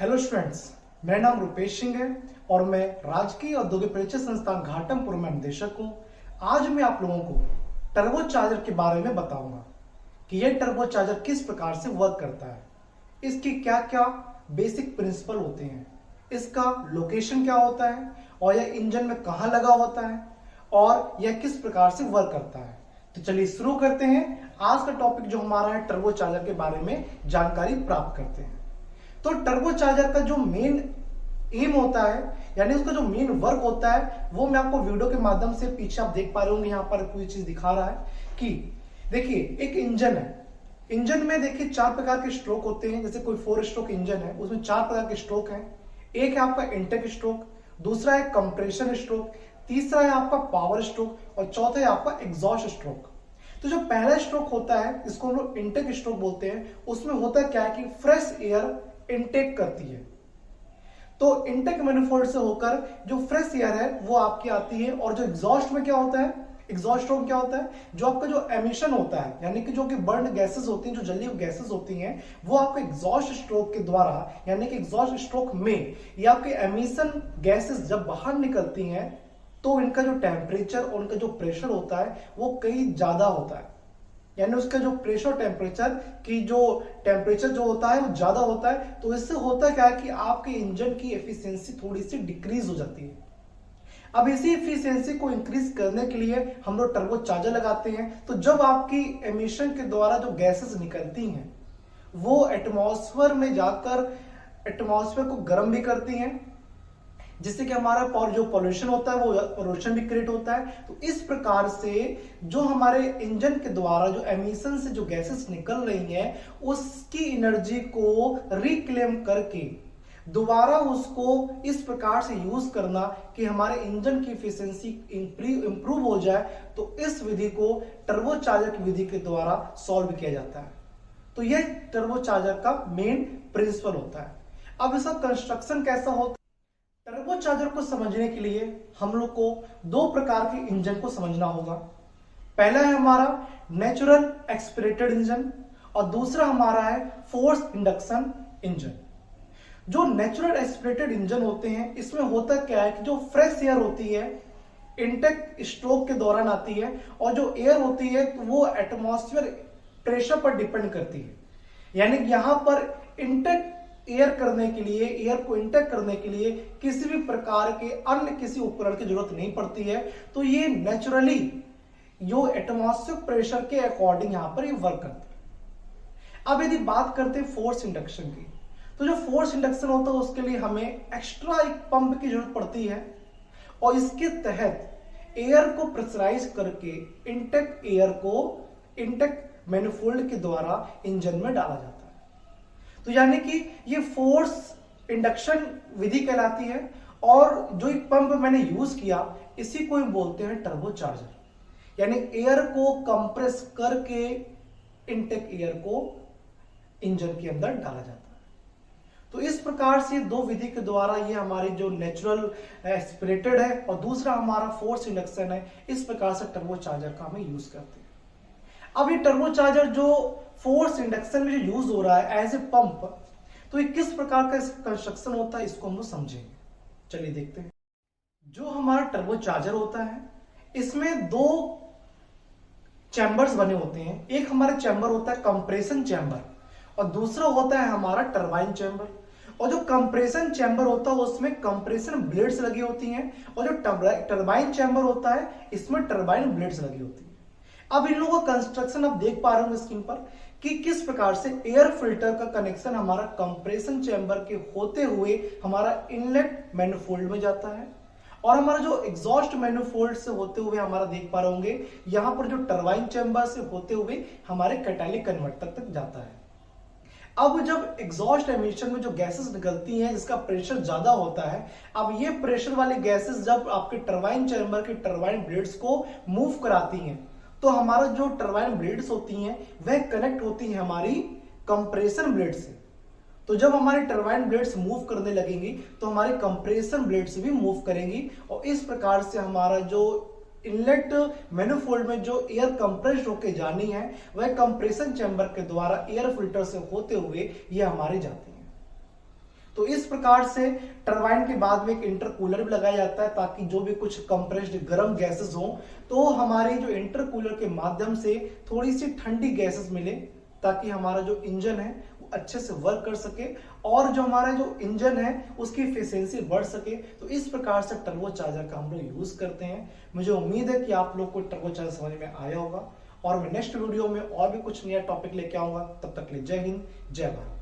Hello students, मेरा नाम रुपेश सिंह है और मैं राजकीय औद्योगिक परीक्षा संस्थान घाटमपुर में निदेशक हूँ। आज मैं आप लोगों को टर्बो चार्जर के बारे में बताऊंगा कि यह टर्बो चार्जर किस प्रकार से वर्क करता है, इसकी क्या क्या बेसिक प्रिंसिपल होते हैं, इसका लोकेशन क्या होता है और यह इंजन में कहाँ लगा होता है और यह किस प्रकार से वर्क करता है। तो चलिए शुरू करते हैं। आज का टॉपिक जो हमारा है टर्बो चार्जर के बारे में जानकारी प्राप्त करते हैं। तो टर्बो चार्जर का जो मेन एम होता है, यानी उसका जो मेन वर्क होता है, वो मैं आपको वीडियो के माध्यम से पीछे आप देख पा रहे होंगे। यहाँ पर कोई चीज दिखा रहा है कि देखिए एक इंजन है। इंजन में देखिए 4 प्रकार के स्ट्रोक होते हैं। जैसे कोई 4 स्ट्रोक इंजन है, उसमें 4 प्रकार के स्ट्रोक हैं। एक है आपका इंटेक स्ट्रोक, दूसरा है कंप्रेशन स्ट्रोक, तीसरा है आपका पावर स्ट्रोक और चौथा है आपका एग्जॉस्ट स्ट्रोक। तो जो पहला स्ट्रोक होता है, इसको हम लोग इंटेक स्ट्रोक बोलते हैं। उसमें होता क्या है कि फ्रेश एयर इनटेक करती है। तो इनटेक मैनिफोल्ड से होकर जो फ्रेश एयर है वो आपकी आती है। और जो एग्जॉस्ट में क्या होता है, एग्जॉस्ट स्ट्रोक क्या होता है, जो आपका जो एमिशन होता है, यानी कि जो कि बर्न गैसेस होती हैं, जो जली हुई गैसेस होती हैं, वो आपको एग्जॉस्ट स्ट्रोक के द्वारा, यानी कि एग्जॉस्ट स्ट्रोक में ये आपके एमिशन गैसेस जब बाहर निकलती हैं तो इनका जो टेम्परेचर और उनका जो प्रेशर होता है वो कहीं ज्यादा होता है। यानी उसका जो प्रेशर टेम्परेचर की जो टेम्परेचर जो होता है वो ज्यादा होता है। तो इससे होता क्या है कि आपके इंजन की एफिशिएंसी थोड़ी सी डिक्रीज हो जाती है। अब इसी एफिशिएंसी को इंक्रीज करने के लिए हम लोग टर्बो चार्जर लगाते हैं। तो जब आपकी एमिशन के द्वारा जो गैसेस निकलती हैं वो एटमॉस्फेयर में जाकर एटमॉस्फेयर को गर्म भी करती हैं, जिससे कि हमारा जो पॉल्यूशन होता है वो पॉल्यूशन भी क्रिएट होता है। तो इस प्रकार से जो हमारे इंजन के द्वारा जो एमिशन से जो गैसेस निकल रही हैं उसकी एनर्जी को रिक्लेम करके दोबारा उसको इस प्रकार से यूज करना कि हमारे इंजन की एफिशिएंसी इंप्रूव हो जाए। तो इस विधि को टर्बो चार्जर की विधि के द्वारा सॉल्व किया जाता है। तो यह टर्बो चार्जर का मेन प्रिंसिपल होता है। अब इसका कंस्ट्रक्शन कैसा होता है, टर्बो चार्जर को समझने के लिए हम लोग को 2 प्रकार के इंजन को समझना होगा। पहला है हमारा नेचुरल एक्सपिरेटेड इंजन और दूसरा हमारा है फोर्स इंडक्शन इंजन। जो नेचुरल एक्सपिरेटेड इंजन होते हैं, इसमें होता क्या है कि जो फ्रेश एयर होती है इनटेक स्ट्रोक के दौरान आती है और जो एयर होती है तो वो एटमॉस्फेयर प्रेशर पर डिपेंड करती है। यानी यहां पर इनटेक एयर करने के लिए, एयर को इंटेक करने के लिए किसी भी प्रकार के अन्य किसी उपकरण की जरूरत नहीं पड़ती है। तो ये नेचुरली जो एटमॉस्फेयर प्रेशर के अकॉर्डिंग यहां पर ये वर्क करता है। अब यदि बात करते हैं फोर्स इंडक्शन की, तो जो फोर्स इंडक्शन होता है उसके लिए हमें एक्स्ट्रा एक पंप की जरूरत पड़ती है और इसके तहत एयर को प्रेशराइज करके इंटेक एयर को इंटेक मैनिफोल्ड के द्वारा इंजन में डाला जाता है। तो यानी कि ये फोर्स इंडक्शन विधि कहलाती है। और जो एक पंप मैंने यूज किया इसी को हम बोलते हैं टर्बो चार्जर। यानी एयर को कंप्रेस करके इनटेक एयर को इंजन के अंदर डाला जाता है। तो इस प्रकार से 2 विधि के द्वारा ये हमारी जो नेचुरल एस्पिरेटेड है और दूसरा हमारा फोर्स इंडक्शन है, इस प्रकार से टर्बो चार्जर का हमें यूज करते हैं। अब ये टर्बो चार्जर जो फोर्स इंडक्शन में जो यूज हो रहा है एज ए पंप, तो ये किस प्रकार का कंस्ट्रक्शन होता है इसको हम लोग समझेंगे। चलिए देखते हैं। जो हमारा टर्बो चार्जर होता है इसमें 2 चैम्बर्स बने होते हैं। एक हमारा चैम्बर होता है कंप्रेशन चैम्बर और दूसरा होता है हमारा टरबाइन चैम्बर। और जो कंप्रेशन चैम्बर होता है उसमें कंप्रेशन ब्लेड्स लगी होती हैं और जो टरबाइन चैम्बर होता है इसमें टरबाइन ब्लेड्स लगी होती हैं। अब इन लोगों का कंस्ट्रक्शन आप देख पा रहे होंगे स्क्रीन पर कि किस प्रकार से एयर फिल्टर का कनेक्शन हमारा कंप्रेशन चैम्बर के होते हुए हमारा इनलेट मैनिफोल्ड में जाता है और हमारा जो एग्जॉस्ट मैनिफोल्ड से होते हुए हमारा देख पा रहे होंगे यहां पर जो टरबाइन चैम्बर से होते हुए हमारे कैटालिक कन्वर्टर तक जाता है। अब जब एग्जॉस्ट एमिशन में जो गैसेस निकलती हैं जिसका प्रेशर ज्यादा होता है, अब ये प्रेशर वाली गैसेस जब आपके टरबाइन चैम्बर के टरबाइन ब्लेड्स को मूव कराती हैं तो हमारा जो टरबाइन ब्लेड्स होती हैं वह कनेक्ट होती हैं हमारी कंप्रेशन ब्लेड से। तो जब हमारी टरबाइन ब्लेड्स मूव करने लगेंगी तो हमारी कंप्रेशन ब्लेड्स भी मूव करेंगी और इस प्रकार से हमारा जो इनलेट मैनिफोल्ड में जो एयर कंप्रेस्ड होकर जानी है वह कंप्रेशन चैम्बर के द्वारा एयर फिल्टर से होते हुए ये हमारी जाती है। तो इस प्रकार से टरबाइन के बाद में एक इंटरकूलर भी लगाया जाता है, ताकि जो भी कुछ कंप्रेस्ड गर्म गैसेस हो तो हमारे जो इंटरकूलर के माध्यम से थोड़ी सी ठंडी गैसेस मिले, ताकि हमारा जो इंजन है वो अच्छे से वर्क कर सके और जो हमारा जो इंजन है उसकी एफिशिएंसी बढ़ सके। तो इस प्रकार से टर्बो चार्जर का हम लोग यूज करते हैं। मुझे उम्मीद है कि आप लोग को टर्बो चार्जर समझ में आया होगा और मैं नेक्स्ट वीडियो में और भी कुछ नया टॉपिक लेके आऊंगा। तब तक के लिए जय हिंद, जय भारत।